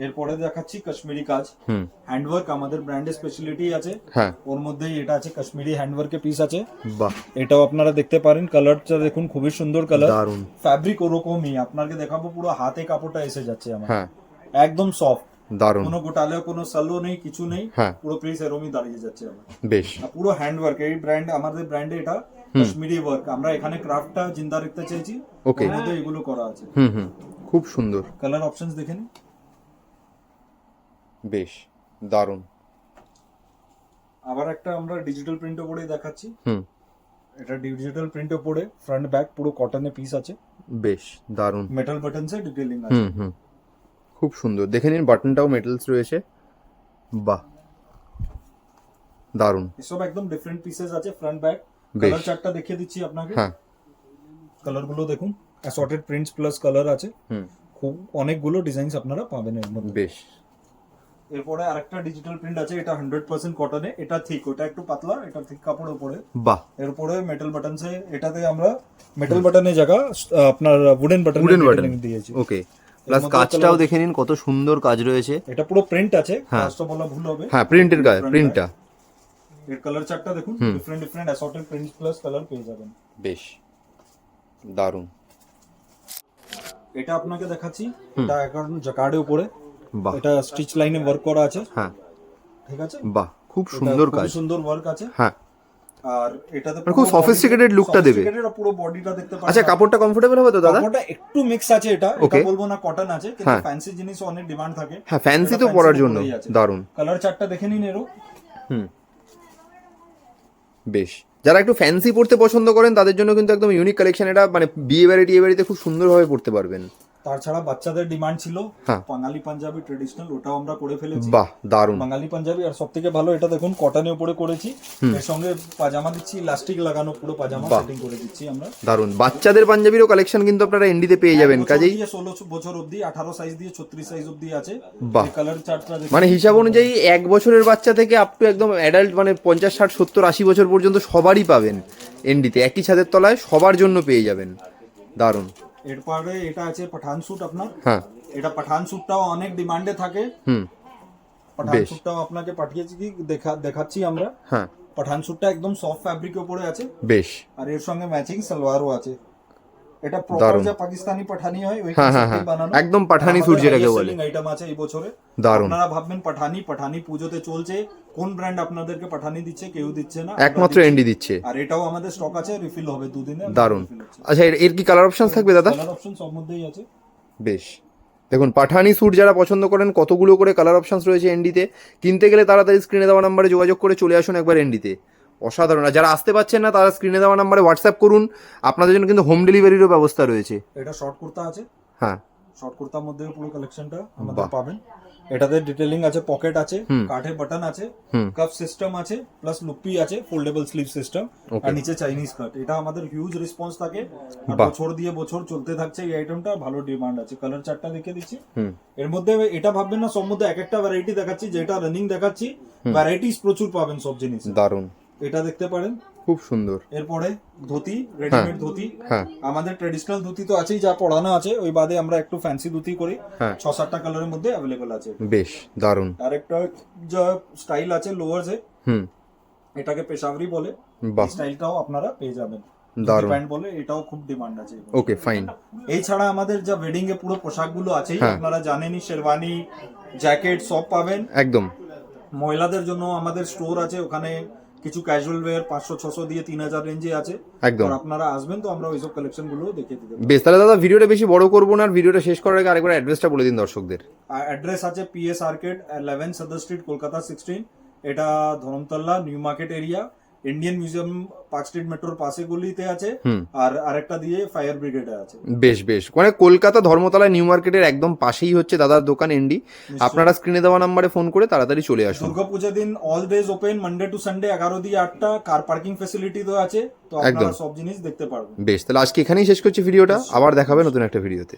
এরপরে দেখাচ্ছি কাশ্মীরি কাজ, হুম, হ্যান্ডওয়ার্ক আমাদের ব্র্যান্ডের স্পেশালিটি আছে, হ্যাঁ, ওর মধ্যেই এটা আছে, কাশ্মীরি হ্যান্ডওয়ার্কের পিস আছে, বাহ, এটাও আপনারা দেখতে পারেন। কালারটা দেখুন, খুবই সুন্দর কালার, দারুন, ফ্যাব্রিক ওরকমই, আপনাকে দেখাবো পুরো হাতে কাপড়টা এসে যাচ্ছে আমার, হ্যাঁ, একদম সফট, দারুন, কোনো গোটালেও কোনো সালো নেই, কিছু নেই, হ্যাঁ, পুরো পিস এরমই দাঁড়িয়ে যাচ্ছে আমার। বেশ, আর পুরো হ্যান্ডওয়ার্ক, এই ব্র্যান্ড আমাদের ব্র্যান্ডে এটা কাশ্মীরি ওয়ার্ক, আমরা এখানে ক্রাফটটা জিন্দা রাখতে চাইছি, ওকে, ওর মধ্যে এগুলো করা আছে। হুম হুম, খুব সুন্দর, কালার অপশনস দেখেন, বেশ, দারুন, আবার একটা আমরা ডিজিটাল প্রিন্ট উপরে দেখাচ্ছি। হুম, এটা ডিজিটাল প্রিন্ট উপরে ফ্রন্ট ব্যাক পুরো কটনের পিস আছে, বেশ, দারুন, মেটাল বাটনসে ডিটেইলিং আছে। হুম হুম, খুব সুন্দর, দেখে নিন বাটনটাও মেটালস রয়েছে, বাহ, দারুন, এসব একদম ডিফারেন্ট পিসেস আছে ফ্রন্ট ব্যাক। কালার চার্টটা দেখিয়ে দিচ্ছি আপনাকে। হ্যাঁ, কালার গুলো দেখুন, অ্যাসর্টেড প্রিন্টস প্লাস কালার আছে, খুব অনেকগুলো ডিজাইনস আপনারা পাবেন এর মধ্যে। বেশ। এরপরে আরেকটা ডিজিটাল প্রিন্ট আছে, এটা 100% কটনে, এটা থিক, ওটা একটু পাতলা, এটা থিক কাপড়ের উপরে। বাহ। এরপরে মেটাল বাটনসে, এটাতে আমরা মেটাল বাটনের জায়গা আপনার উডেন বাটন দিয়েছি। ওকে, প্লাস কাজটাও দেখে নিন কত সুন্দর কাজ রয়েছে। এটা পুরো প্রিন্ট আছে, কাজটা বলা ভুল হবে। হ্যাঁ, প্রিন্টের কাজ, প্রিন্টটা। এর কালার চার্টটা দেখুন, different assorted prints plus colour পেয়ে যাবেন। বেশ দারুন। এটা আপনাকে দেখাচ্ছি, এটা এখন জাকার্ডের উপরে, বাহ, এটা স্টিচ লাইনে ওয়ার্ক করা আছে। হ্যাঁ, ঠিক আছে, বাহ, খুব সুন্দর কাজ, সুন্দর ওয়ার্ক আছে। হ্যাঁ, আর এটাতে খুব সফিস্টিকেটেড লুকটা দেবে। পুরো বডিটা দেখতে পাচ্ছেন। আচ্ছা, কাপড়টা কমফোর্টেবল হবে তো দাদা? কাপড়টা একটু মিক্স আছে, এটা বলবো না কটন আছে, কিন্তু ফ্যান্সি জিনিস অনেক ডিমান্ড থাকে। হ্যাঁ, ফ্যান্সি তো পরার জন্য দারুন। কালার চার্টটা দেখে নিন এরও। বেশ, যারা একটু ফ্যান্সি পড়তে পছন্দ করেন তাদের জন্য কিন্তু একদম ইউনিক কালেকশন এটা, মানে বিয়ে বাড়িতে খুব সুন্দরভাবে পড়তে পারবেন। তাছাড়া বাচ্চাদের ডিমান্ড ছিল বাঙালি পাঞ্জাবি ট্রেডিশনাল, ওটাও আমরা করে ফেলেছি। বাহ, দারুন। বাঙালি পাঞ্জাবি, আর সবথেকে ভালো এটা দেখুন কটনের উপরে করেছি, এর সঙ্গে পাজামা দিচ্ছি, ইলাস্টিক লাগানো পুরো পাজামা সেটিং করে দিচ্ছি আমরা। দারুন, বাচ্চাদের পাঞ্জাবিরও কালেকশন কিন্তু আপনারা এন্ডিতে পেয়ে যাবেন। কাজেই 16 বছর অবধি, 18 সাইজ দিয়ে 36 সাইজ অবধি আছে। বাহ, কালার চার্টটা মানে হিসাব অনুযায়ী 1 বছরের বাচ্চা থেকে আপ টু একদম অ্যাডাল্ট, মানে 50, 60, 70, 80 বছর পর্যন্ত সবারই পাবেন এন্ডিতে, একই ছাদের তলায় সবার জন্য পেয়ে যাবেন। দারুন। এরপরে এটা আছে পাঠান স্যুট আপনার। হ্যাঁ, এটা পাঠান স্যুটটাও অনেক ডিমান্ডে থাকে। পাঠান স্যুটটাও আপনাকে পাঠিয়েছি, কি দেখাচ্ছি আমরা। হ্যাঁ, পাঠান স্যুটটা একদম সফট ফ্যাব্রিকের উপরে আছে। বেশ। আর এর সঙ্গে ম্যাচিং সালোয়ারও আছে। এটা প্রপার যে পাকিস্তানি পাঠানি হয় ওই কনসেপ্টে বানানো, একদম পাঠানি স্যুট যেটাকে বলে। আইটেম আছে এই বছরে। দারুন। আপনারা ভাববেন পাঠানি পুজোতে চলছে, কোন ব্র্যান্ড আপনাদেরকে পাঠানি দিচ্ছে? কেউ দিচ্ছে না, একমাত্র এন্ডি দিচ্ছে। আর এটাও আমাদের স্টক আছে, রিফিল হবে 2 দিনে। দারুন। আচ্ছা, এর কি কালার অপশন থাকবে দাদা? কালার অপশন সব মধ্যেই আছে। বেশ, দেখুন পাঠানি স্যুট যারা পছন্দ করেন কতগুলো করে কালার অপশনস রয়েছে এন্ডিতে। কিনতে গেলে তাড়াতাড়ি স্ক্রিনে দেওয়া নাম্বারে যোগাযোগ করে চলে আসুন একবার এন্ডিতে। অসাধারণ। আর যারা আসতে পারছেন না তারা স্ক্রিনে দেওয়া নাম্বারে হোয়াটসঅ্যাপ করুন, আপনাদের জন্য কিন্তু হোম ডেলিভারিরও ব্যবস্থা রয়েছে। এটা শর্ট কুর্তা আছে। হ্যাঁ, শর্ট কুর্তার মধ্যে পুরো কালেকশনটা আমাদের পাবেন। এটাতে ডিটেইলিং আছে, পকেট আছে, কাঠের বাটন আছে, কাপ সিস্টেম আছে, প্লাস লুপি আছে, ফোল্ডেবল স্লিভ সিস্টেম, আর নিচে চাইনিজ কাট। এটা আমাদের হিউজ রেসপন্স থাকে, আর বছর দিয়ে বছর চলতে থাকছে এই আইটেমটা, ভালো ডিমান্ড আছে। কালার চার্টটা দেখিয়ে দিচ্ছি। এর মধ্যে এটা ভাববেন না সব মধ্যে এক একটা ভ্যারাইটি দেখাচ্ছি, যেটা রানিং দেখাচ্ছি, ভ্যারাইটিস প্রচুর পাবেন সব জিনিস। দারুন, এটা দেখতে পারেন, খুব সুন্দর। এরপরে ধুতি, রেডিমেড ধুতি। আমাদের ট্রেডিশনাল ধুতি তো আছেই, যা পড়ানো আছে, ওই বাদে আমরা একটু ফ্যান্সি ধুতি করি, 6-7টা কালারের মধ্যে অ্যাভেলেবল আছে। বেশ দারুন। আরেকটা যা স্টাইল আছে লোয়ার এ, এটাকে পেশাওয়ারি বলে, এই স্টাইলটাও আপনারা পেয়ে যাবেন। দারুন প্যান্ট বলে, এটাও খুব ডিমান্ড আছে। ওকে, ফাইন। এই ছাড়া আমাদের যা ওয়েডিং এ পুরো পোশাকগুলো আছে, আপনারা জানেনই, শেরওয়ানি, জ্যাকেট সব পাবেন একদম। মহিলাদের জন্য আমাদের স্টোর আছে, ওখানে কিছু ক্যাজুয়াল ওয়্যার 500-600 দিয়ে 3000 রেঞ্জে আছে। একদম, আর আপনারা আসবেন তো আমরা ওইসব কালেকশন গুলো দেখিয়ে দিতে পারবো। বেশ, তাহলে দাদা ভিডিওটা বেশি বড় করবো না, আর ভিডিওটা শেষ করার আগে আরেকবার অ্যাড্রেসটা বলে দিন দর্শকদের। অ্যাড্রেস আছে পিএস আর্কেড 11 সাদার স্ট্রিট, কলকাতা 16। এটা Dharmatala new market area, Indian museum park street মেট্রোর পাশে গলিতে আছে, আর আরেকটা দিয়ে ফায়ার ব্রিগেডে আছে। বেশ বেশ, মানে কলকাতা ধর্মতলা নিউ মার্কেটের একদম পাশেই হচ্ছে দাদার দোকান এন্ডি। আপনারা স্ক্রিনে দেওয়া নাম্বারে ফোন করে তাড়াতাড়ি চলে আসুন। দুর্গাপূজার দিন all days open, Monday to Sunday 11 দিয়ে 8টা। কার পার্কিং ফ্যাসিলিটি তো আছে, তো আপনারা সব জিনিস দেখতে পারবেন। বেশ, তাহলে আজকে এখানেই শেষ করছি ভিডিওটা, আবার দেখাবে নতুন একটা ভিডিওতে।